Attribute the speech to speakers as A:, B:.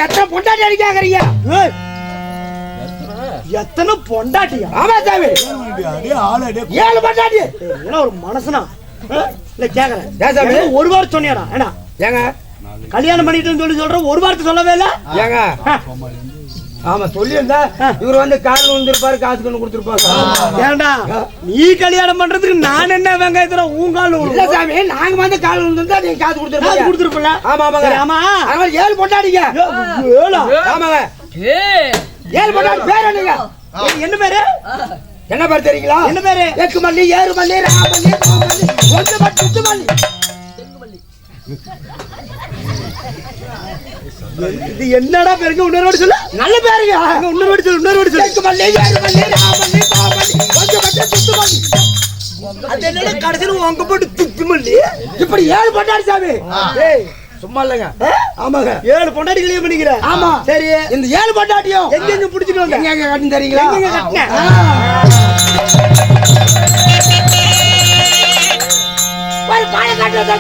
A: எத்தனை பொண்டாட்டி அடிக்காங்கறீங்க?
B: எத்தனை பொண்டாட்டியா?
A: ஆமா சாமி, 7 பொண்டாட்டி.
B: என்ன ஒரு மனசனா? இல்ல கேக்குறேன், ஒரு வாரம் சொன்னியாடா? ஏடா
A: ஏங்க
B: கல்யாணம் பண்ணிட்டு சொல்றேன், ஒரு வாரத்தை சொல்லவே இல்ல.
A: ஏங்க ஆமா சொல்லியிருந்தா இவர் வந்து காலில் வந்துருப்பாரு, காசு கொண்டு கொடுத்துருப்பாரு.
B: ஏண்டா நீ கல்யாணம் பண்றதுக்கு நான் என்ன வெங்காயத்துல உங்கால்
A: இல்ல சாமி, நாங்க வந்து காலில் வந்துருந்தா நீங்க காசு
B: கொடுத்துருப்பல.
A: ஆமா ஆமாங்க.
B: ஆமா,
A: அதனால 7 பொண்டாட்டிங்க. ஆமாங்க, 7 பொண்டாட்டி. பேர் என்னங்க?
B: என்ன பேரு?
A: என்ன பேர் தெரியுங்களா?
B: என்ன பேரு?
A: எக்கு மல்லி, ஏறு மல்லி, ராமல்லி, கோமல்லி, ஒன்று மல்லி, சுத்து மல்லி.
B: இது என்னடா பேருங்க? இன்னொரு சொல்லு.
A: நல்ல பேருங்க.
B: இன்னொரு சொல்லு.
A: எக்கு மல்லி, ஏறு மல்லி, ராமல்லி, கோமல்லி, ஒன்று மல்லி, சுத்து மல்லி.
B: அது என்னடா கடைசில உங்க போட்டு துத்து மல்லி?
A: இப்படி 7 பொண்டாட்டி சாமி. ஏய் சும்மா இல்லங்க. ஆமாங்க,
B: 7 பொண்டாட்டி கல்யாணம் பண்ணிக்கிற.
A: ஆமா
B: சரி,
A: இந்த 7 பொண்டாட்டியும்
B: எங்க புடிச்சிட்டு வந்த?
A: எங்க கட்டின்னு தெரியுங்களா?
B: எங்க கட்டின?
A: ஒரு பாலை காட்டுறது